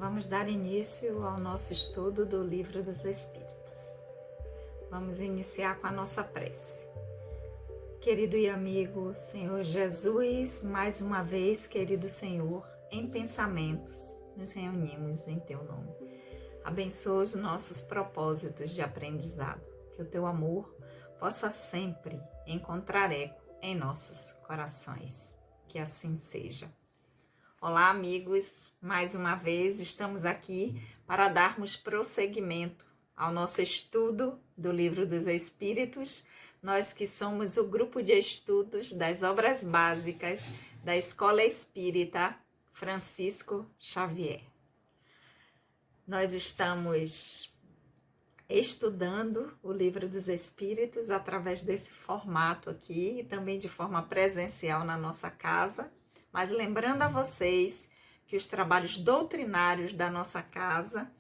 Vamos dar início ao nosso estudo do Livro dos Espíritos. Vamos iniciar com a nossa prece. Querido e amigo Senhor Jesus, mais uma vez, querido Senhor, em pensamentos, nos reunimos em Teu nome. Abençoa os nossos propósitos de aprendizado, que o Teu amor possa sempre encontrar eco em nossos corações. Que assim seja. Olá, amigos, mais uma vez estamos aqui para darmos prosseguimento ao nosso estudo do Livro dos Espíritos, nós que somos o grupo de estudos das obras básicas da Escola Espírita Francisco Xavier. Nós estamos estudando o Livro dos Espíritos através desse formato aqui e também de forma presencial na nossa casa. Mas lembrando a vocês que os trabalhos doutrinários da nossa casa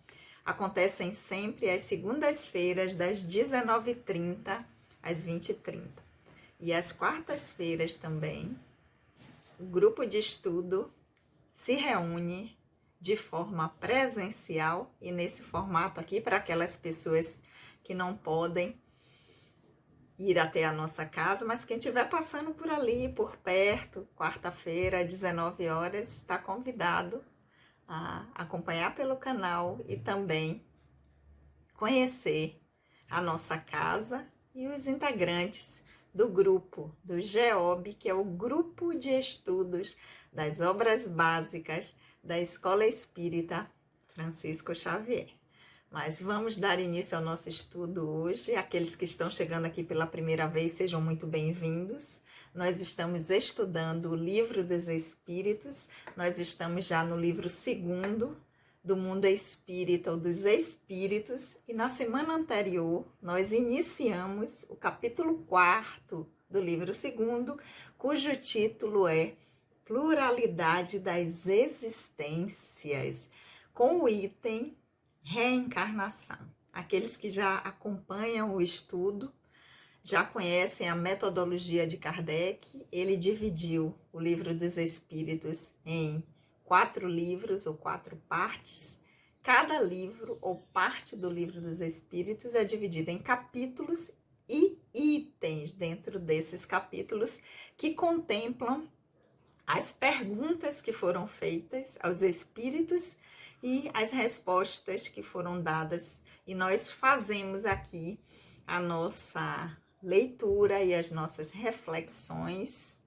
acontecem sempre às segundas-feiras, das 19h30 às 20h30. E às quartas-feiras também, o grupo de estudo se reúne de forma presencial e nesse formato aqui para aquelas pessoas que não podem ir até a nossa casa, mas quem estiver passando por ali, por perto, quarta-feira, às 19h, está convidado a acompanhar pelo canal e também conhecer a nossa casa e os integrantes do grupo do GEOB, que é o Grupo de Estudos das Obras Básicas da Escola Espírita Francisco Xavier. Mas vamos dar início ao nosso estudo hoje. Aqueles que estão chegando aqui pela primeira vez, sejam muito bem-vindos. Nós estamos estudando o Livro dos Espíritos. Nós estamos já no livro 2º do Mundo Espírita, ou dos Espíritos. E na semana anterior, nós iniciamos o capítulo 4º do livro 2º, cujo título é Pluralidade das Existências, com o item Reencarnação. Aqueles que já acompanham o estudo já conhecem a metodologia de Kardec. Ele dividiu o Livro dos Espíritos em 4 livros ou 4 partes. Cada livro ou parte do Livro dos Espíritos é dividida em capítulos e itens dentro desses capítulos que contemplam as perguntas que foram feitas aos espíritos e as respostas que foram dadas, e nós fazemos aqui a nossa leitura e as nossas reflexões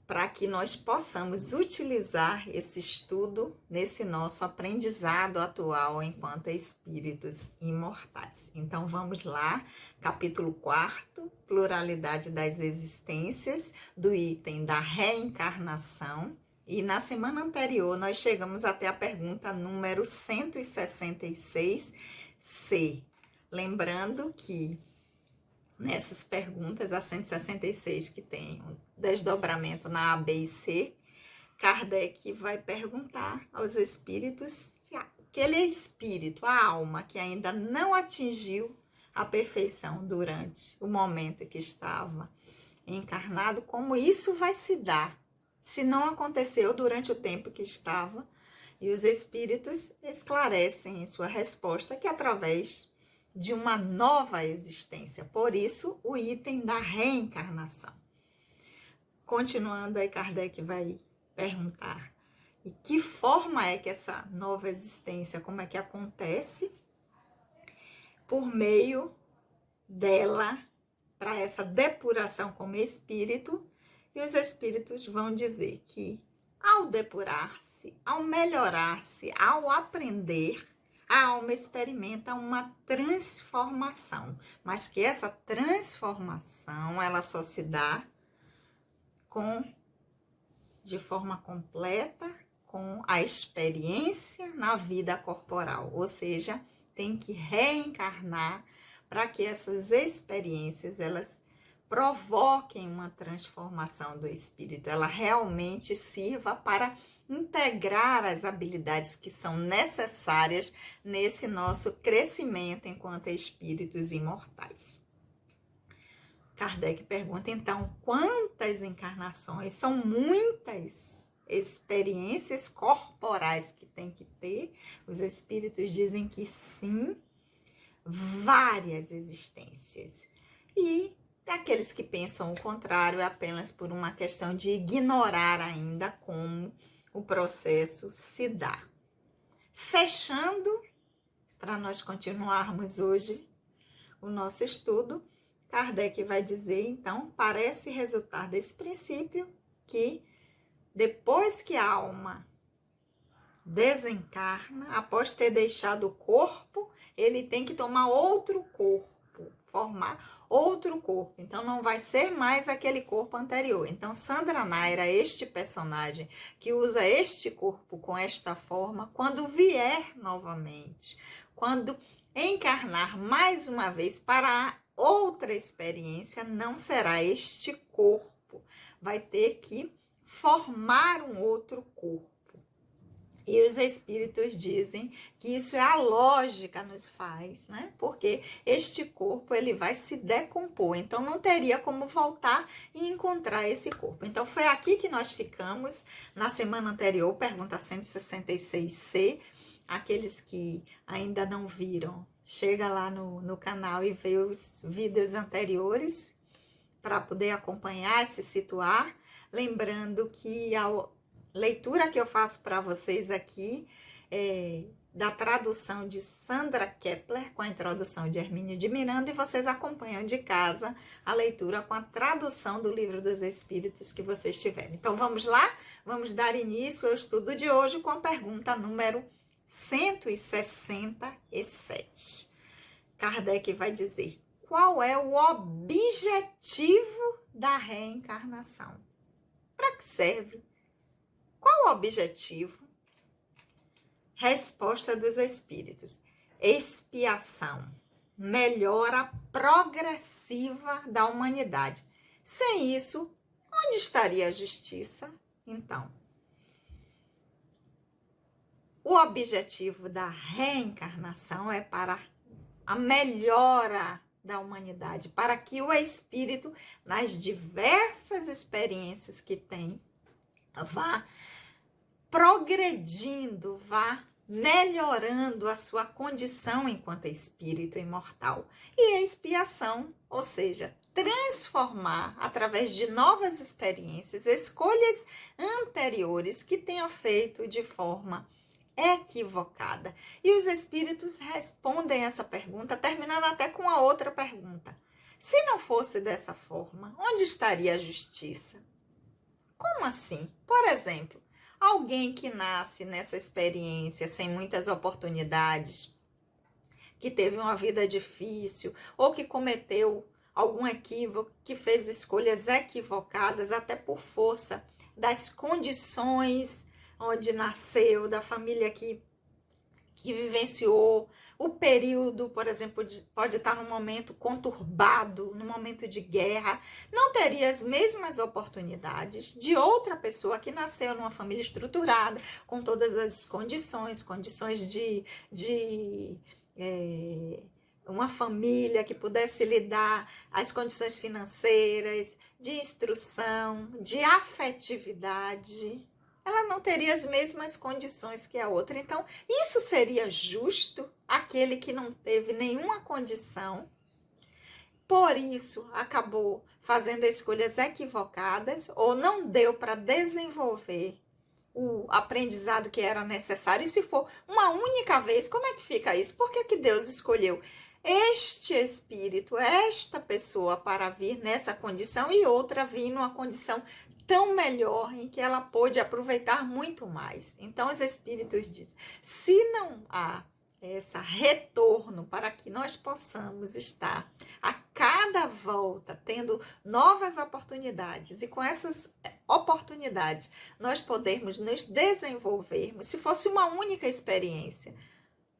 para que nós possamos utilizar esse estudo nesse nosso aprendizado atual enquanto espíritos imortais. Então vamos lá, capítulo 4º, Pluralidade das Existências, do item da reencarnação. E na semana anterior nós chegamos até a pergunta número 166C. Lembrando que nessas perguntas, a 166 que tem um desdobramento na A, B e C, Kardec vai perguntar aos espíritos se aquele espírito, a alma que ainda não atingiu a perfeição durante o momento que estava encarnado, como isso vai se dar se não aconteceu durante o tempo que estava, e os espíritos esclarecem em sua resposta que através de uma nova existência. Por isso, o item da reencarnação. Continuando, aí Kardec vai perguntar: e que forma é que essa nova existência, como é que acontece? Por meio dela, para essa depuração como espírito. E os espíritos vão dizer que ao depurar-se, ao melhorar-se, ao aprender, a alma experimenta uma transformação, mas que essa transformação ela só se dá de forma completa com a experiência na vida corporal, ou seja, tem que reencarnar para que essas experiências elas provoquem uma transformação do espírito, ela realmente sirva para integrar as habilidades que são necessárias nesse nosso crescimento enquanto espíritos imortais. Kardec pergunta, então, quantas encarnações? São muitas experiências corporais que tem que ter. Os espíritos dizem que sim, várias existências. E aqueles que pensam o contrário é apenas por uma questão de ignorar ainda como o processo se dá. Fechando, para nós continuarmos hoje o nosso estudo, Kardec vai dizer, então, parece resultar desse princípio que depois que a alma desencarna, após ter deixado o corpo, ele tem que tomar outro corpo, formar outro corpo. Então, não vai ser mais aquele corpo anterior. Então, Sandra Naira, este personagem que usa este corpo com esta forma, quando vier novamente, quando encarnar mais uma vez para outra experiência, não será este corpo. Vai ter que formar um outro corpo. E os espíritos dizem que isso é a lógica nos faz, né? Porque este corpo ele vai se decompor, então não teria como voltar e encontrar esse corpo. Então foi aqui que nós ficamos na semana anterior, pergunta 166C. Aqueles que ainda não viram, chega lá no canal e vê os vídeos anteriores para poder acompanhar e se situar. Lembrando que a leitura que eu faço para vocês aqui é da tradução de Sandra Kepler, com a introdução de Hermínio de Miranda, e vocês acompanham de casa a leitura com a tradução do Livro dos Espíritos que vocês tiverem. Então vamos lá? Vamos dar início ao estudo de hoje com a pergunta número 167. Kardec vai dizer: qual é o objetivo da reencarnação? Para que serve? Qual o objetivo? Resposta dos espíritos: expiação, melhora progressiva da humanidade. Sem isso, onde estaria a justiça? Então, o objetivo da reencarnação é para a melhora da humanidade, para que o espírito, nas diversas experiências que tem, vá progredindo, vá melhorando a sua condição enquanto espírito imortal. E a expiação, ou seja, transformar através de novas experiências, escolhas anteriores que tenha feito de forma equivocada. E os espíritos respondem essa pergunta, terminando até com a outra pergunta: se não fosse dessa forma, onde estaria a justiça? Como assim? Por exemplo, alguém que nasce nessa experiência sem muitas oportunidades, que teve uma vida difícil, ou que cometeu algum equívoco, que fez escolhas equivocadas, até por força das condições onde nasceu, da família que vivenciou, o período, por exemplo, pode estar num momento conturbado, num momento de guerra, não teria as mesmas oportunidades de outra pessoa que nasceu numa família estruturada, com todas as condições de uma família que pudesse lhe dar as condições financeiras, de instrução, de afetividade. Ela não teria as mesmas condições que a outra. Então, isso seria justo? Aquele que não teve nenhuma condição, por isso acabou fazendo escolhas equivocadas ou não deu para desenvolver o aprendizado que era necessário. E se for uma única vez, como é que fica isso? Por que Deus escolheu este espírito, esta pessoa para vir nessa condição e outra vir numa condição tão melhor, em que ela pôde aproveitar muito mais? Então os espíritos dizem: se não há esse retorno para que nós possamos estar a cada volta tendo novas oportunidades, e com essas oportunidades nós podermos nos desenvolvermos, se fosse uma única experiência,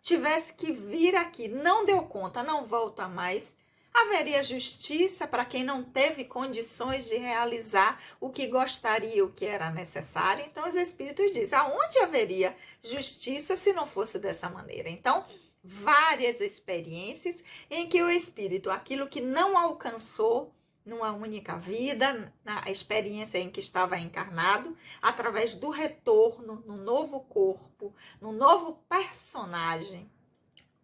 tivesse que vir aqui, não deu conta, não volta mais, haveria justiça para quem não teve condições de realizar o que gostaria, o que era necessário? Então, os espíritos dizem: aonde haveria justiça se não fosse dessa maneira? Então, várias experiências em que o espírito, aquilo que não alcançou, numa única vida, na experiência em que estava encarnado, através do retorno no novo corpo, no novo personagem,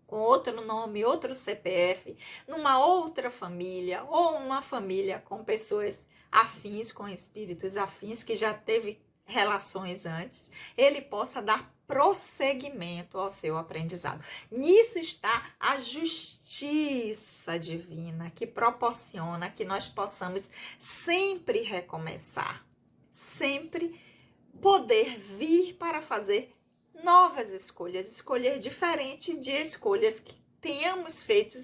com outro nome, outro CPF, numa outra família, ou uma família com pessoas afins, com espíritos afins, que já teve relações antes, ele possa dar prosseguimento ao seu aprendizado. Nisso está a justiça divina, que proporciona que nós possamos sempre recomeçar, sempre poder vir para fazer novas escolhas, escolher diferente de escolhas que tenhamos feito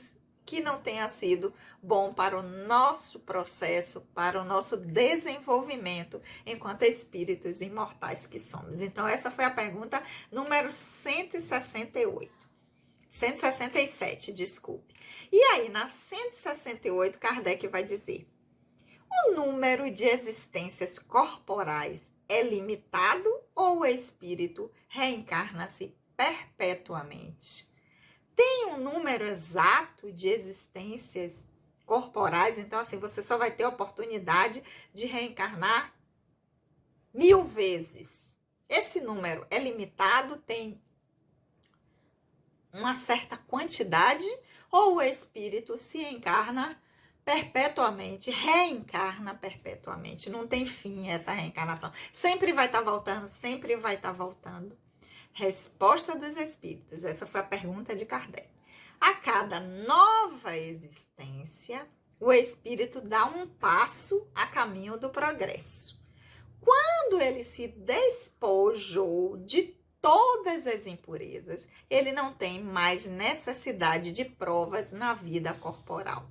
que não tenha sido bom para o nosso processo, para o nosso desenvolvimento enquanto espíritos imortais que somos. Então, essa foi a pergunta número 167, desculpe. E aí, na 168, Kardec vai dizer: o número de existências corporais é limitado ou o espírito reencarna-se perpetuamente? Tem um número exato de existências corporais, então assim, você só vai ter oportunidade de reencarnar 1000 vezes. Esse número é limitado, tem uma certa quantidade, ou o espírito se encarna perpetuamente, reencarna perpetuamente, não tem fim essa reencarnação, sempre vai estar voltando, sempre vai estar voltando. Resposta dos espíritos, essa foi a pergunta de Kardec. A cada nova existência, o espírito dá um passo a caminho do progresso. Quando ele se despojou de todas as impurezas, ele não tem mais necessidade de provas na vida corporal.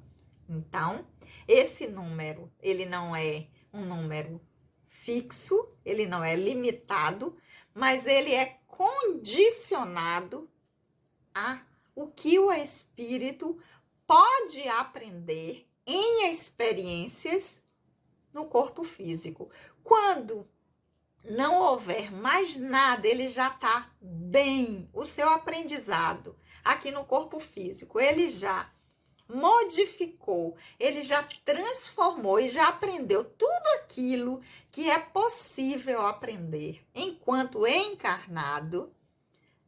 Então, esse número, ele não é um número fixo, ele não é limitado, mas ele é condicionado a o que o espírito pode aprender em experiências no corpo físico. Quando não houver mais nada, ele já está bem. O seu aprendizado aqui no corpo físico, ele já modificou, ele já transformou e já aprendeu tudo aquilo que é possível aprender enquanto encarnado.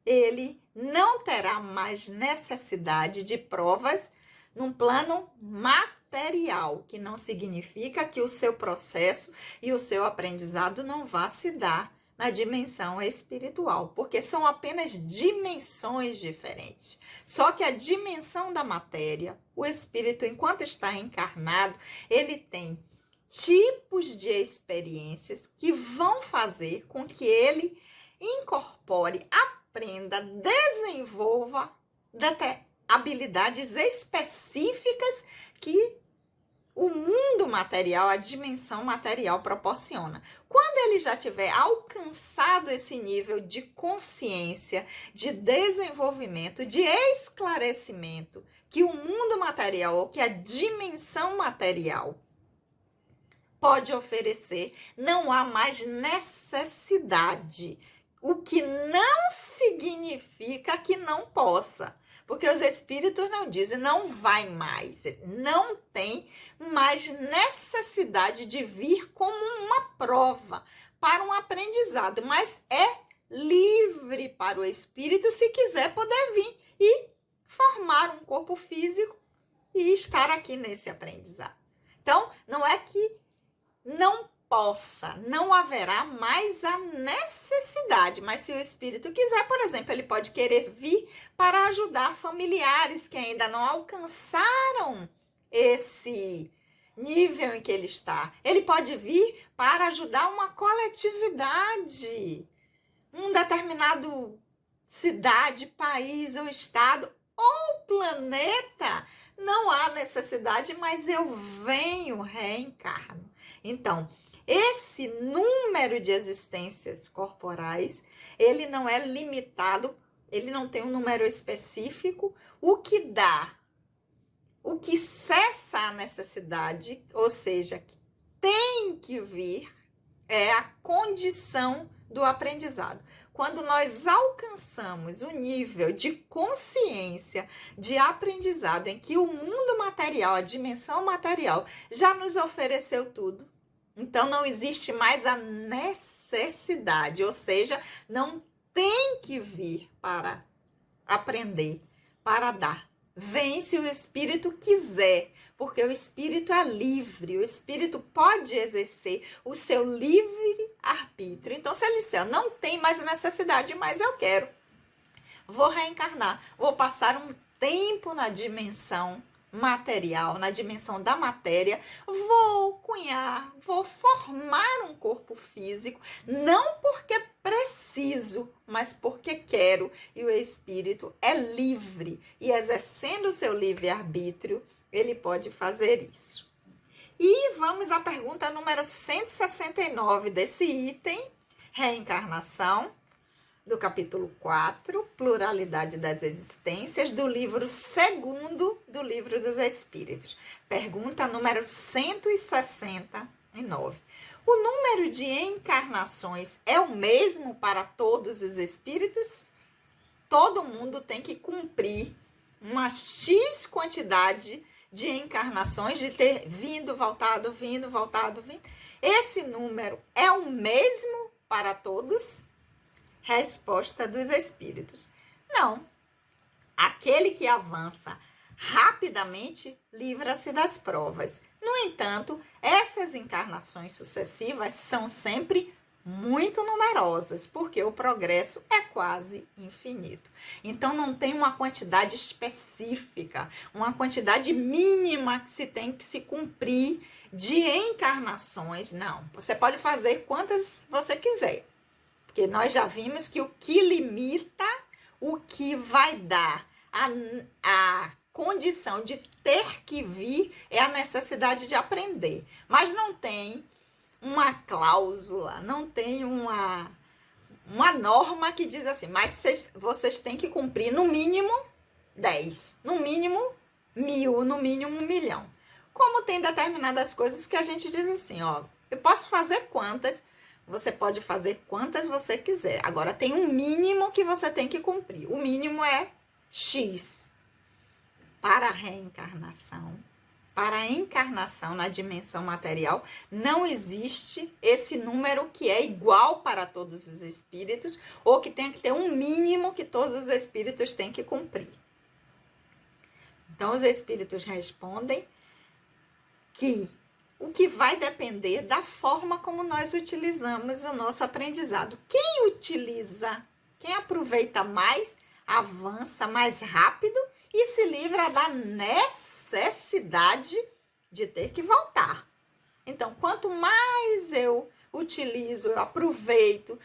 Ele não terá mais necessidade de provas num plano material, que não significa que o seu processo e o seu aprendizado não vá se dar na dimensão espiritual, porque são apenas dimensões diferentes. Só que a dimensão da matéria, o espírito, enquanto está encarnado, ele tem tipos de experiências que vão fazer com que ele incorpore, aprenda, desenvolva até habilidades específicas que o mundo material, a dimensão material proporciona. Quando ele já tiver alcançado esse nível de consciência, de desenvolvimento, de esclarecimento que o mundo material ou que a dimensão material pode oferecer, não há mais necessidade, o que não significa que não possa. Porque os espíritos não dizem, não vai mais, não tem mais necessidade de vir como uma prova para um aprendizado, mas é livre para o espírito, se quiser, poder vir e formar um corpo físico e estar aqui nesse aprendizado. Então, não é que não possa, não haverá mais a necessidade, mas se o espírito quiser, por exemplo, ele pode querer vir para ajudar familiares que ainda não alcançaram esse nível em que ele está. Ele pode vir para ajudar uma coletividade, um determinado cidade, país ou estado ou planeta. Não há necessidade, mas eu venho, reencarno. Então, esse número de existências corporais, ele não é limitado, ele não tem um número específico, o que dá, o que cessa a necessidade, ou seja, que tem que vir, é a condição do aprendizado. Quando nós alcançamos o nível de consciência, de aprendizado, em que o mundo material, a dimensão material, já nos ofereceu tudo, então não existe mais a necessidade, ou seja, não tem que vir para aprender, para dar. Vem se o espírito quiser, porque o espírito é livre, o espírito pode exercer o seu livre arbítrio. Então, se ele disser, não tem mais necessidade, mas eu quero, vou reencarnar, vou passar um tempo na dimensão material, na dimensão da matéria, vou cunhar, vou formar um corpo físico, não porque preciso, mas porque quero, e o espírito é livre, e exercendo o seu livre-arbítrio, ele pode fazer isso. E vamos à pergunta número 169 desse item, reencarnação, do capítulo 4, Pluralidade das Existências, do livro 2º do Livro dos Espíritos. Pergunta número 169. O número de encarnações é o mesmo para todos os espíritos? Todo mundo tem que cumprir uma X quantidade de encarnações, de ter vindo, voltado, vindo, voltado, vindo. Esse número é o mesmo para todos? Resposta dos espíritos: não. Aquele que avança rapidamente livra-se das provas. No entanto, essas encarnações sucessivas são sempre muito numerosas, porque o progresso é quase infinito. Então, não tem uma quantidade específica, uma quantidade mínima que se tem que se cumprir de encarnações. Não, você pode fazer quantas você quiser. Porque nós já vimos que o que limita, o que vai dar a condição de ter que vir é a necessidade de aprender. Mas não tem uma cláusula, não tem uma norma que diz assim, mas vocês têm que cumprir no mínimo 10, no mínimo 1000, no mínimo 1 milhão. Como tem determinadas coisas que a gente diz assim, ó, eu posso fazer quantas? Você pode fazer quantas você quiser. Agora, tem um mínimo que você tem que cumprir. O mínimo é X. Para a reencarnação, para a encarnação na dimensão material, não existe esse número que é igual para todos os espíritos, ou que tem que ter um mínimo que todos os espíritos têm que cumprir. Então, os espíritos respondem que o que vai depender da forma como nós utilizamos o nosso aprendizado. Quem utiliza, quem aproveita mais, avança mais rápido e se livra da necessidade de ter que voltar. Então, quanto mais eu utilizo, eu aproveito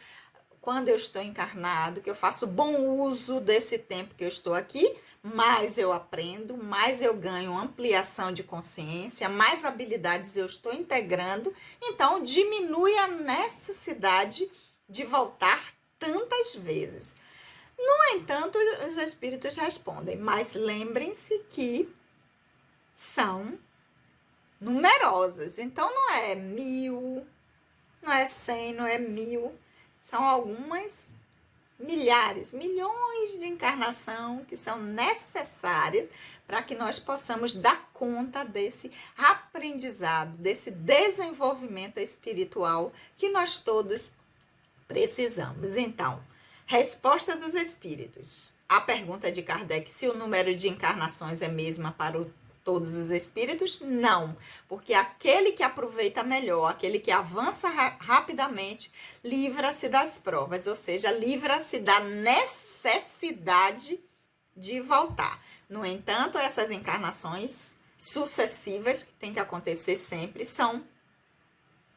quando eu estou encarnado, que eu faço bom uso desse tempo que eu estou aqui, mais eu aprendo, mais eu ganho ampliação de consciência, mais habilidades eu estou integrando, então diminui a necessidade de voltar tantas vezes. No entanto, os espíritos respondem, mas lembrem-se que são numerosas, então não é 1000, não é 100, não é 1000, são algumas milhares, milhões de encarnação que são necessárias para que nós possamos dar conta desse aprendizado, desse desenvolvimento espiritual que nós todos precisamos. Então, resposta dos espíritos. A pergunta de Kardec, se o número de encarnações é mesma para todos os espíritos, não, porque aquele que aproveita melhor, aquele que avança rapidamente, livra-se das provas, ou seja, livra-se da necessidade de voltar. No entanto, essas encarnações sucessivas, que tem que acontecer sempre, são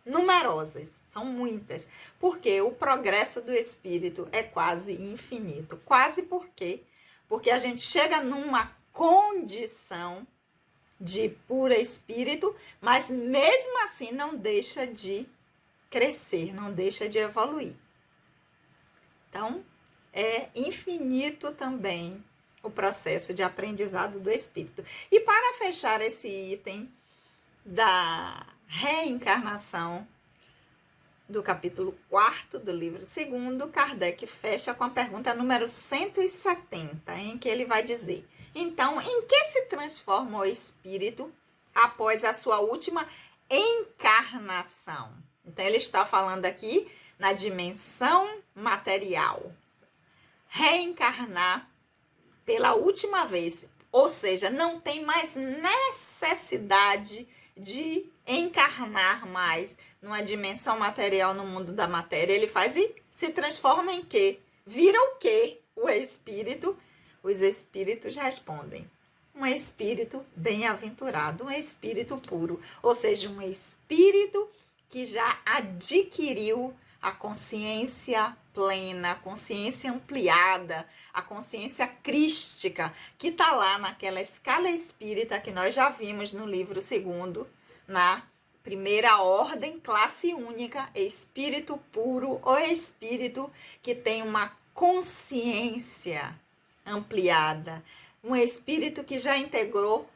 numerosas, são muitas, porque o progresso do espírito é quase infinito. Quase por quê? Porque a gente chega numa condição de pura espírito, mas mesmo assim não deixa de crescer, não deixa de evoluir. Então, é infinito também o processo de aprendizado do espírito. E para fechar esse item da reencarnação, do capítulo 4 do livro 2, Kardec fecha com a pergunta número 170, em que ele vai dizer: então, em que se transforma o espírito após a sua última encarnação? Então, ele está falando aqui na dimensão material. Reencarnar pela última vez, ou seja, não tem mais necessidade de encarnar mais numa dimensão material, no mundo da matéria. Ele faz e se transforma em quê? Vira o quê? O espírito. Os espíritos respondem: um espírito bem-aventurado, um espírito puro, ou seja, um espírito que já adquiriu a consciência plena, a consciência ampliada, a consciência crística, que está lá naquela escala espírita que nós já vimos no livro 2, na primeira ordem, classe única, espírito puro, ou espírito que tem uma consciência ampliada, um espírito que já integrou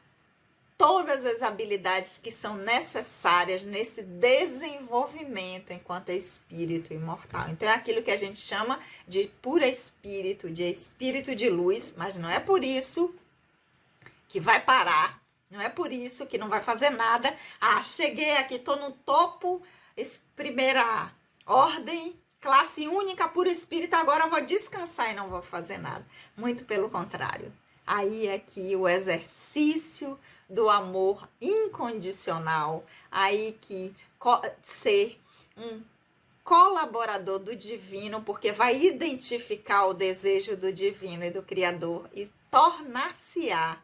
todas as habilidades que são necessárias nesse desenvolvimento enquanto espírito imortal. Então é aquilo que a gente chama de puro espírito, de espírito de luz, mas não é por isso que vai parar, não é por isso que não vai fazer nada. Ah, cheguei aqui, estou no topo, primeira ordem, classe única, puro espírito, agora eu vou descansar e não vou fazer nada. Muito pelo contrário. Aí é que o exercício do amor incondicional, aí que ser um colaborador do divino, porque vai identificar o desejo do divino e do Criador e tornar-se-á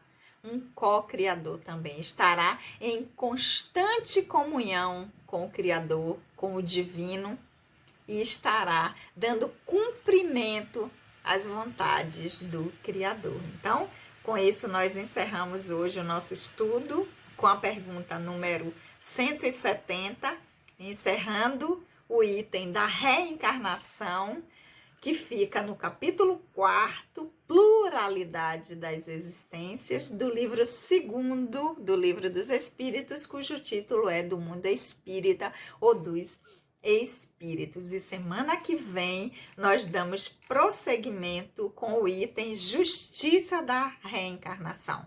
um co-criador também. Estará em constante comunhão com o Criador, com o divino, e estará dando cumprimento às vontades do Criador. Então, com isso, nós encerramos hoje o nosso estudo com a pergunta número 170, encerrando o item da reencarnação, que fica no capítulo 4, Pluralidade das Existências, do livro 2 do Livro dos Espíritos, cujo título é Do Mundo Espírita ou dos Espíritos. E semana que vem nós damos prosseguimento com o item Justiça da Reencarnação.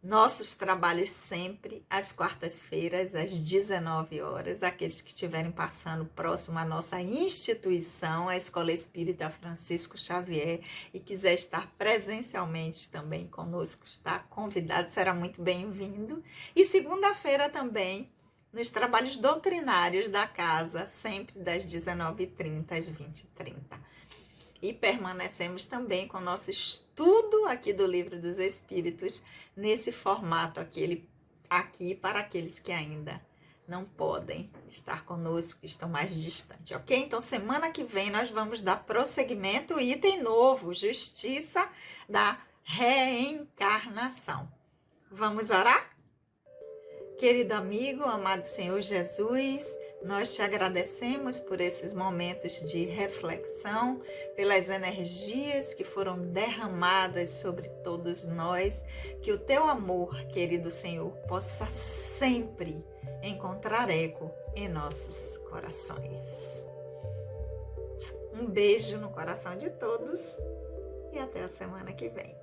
Nossos trabalhos sempre às quartas-feiras, às 19 horas. Aqueles que estiverem passando próximo à nossa instituição, a Escola Espírita Francisco Xavier, e quiser estar presencialmente também conosco, está convidado, será muito bem-vindo. E segunda-feira também, nos trabalhos doutrinários da casa, sempre das 19h30 às 20h30. E permanecemos também com o nosso estudo aqui do Livro dos Espíritos, nesse formato aqui para aqueles que ainda não podem estar conosco, que estão mais distantes, ok? Então, semana que vem nós vamos dar prosseguimento, item novo, Justiça da Reencarnação. Vamos orar? Querido amigo, amado Senhor Jesus, nós te agradecemos por esses momentos de reflexão, pelas energias que foram derramadas sobre todos nós, que o teu amor, querido Senhor, possa sempre encontrar eco em nossos corações. Um beijo no coração de todos e até a semana que vem.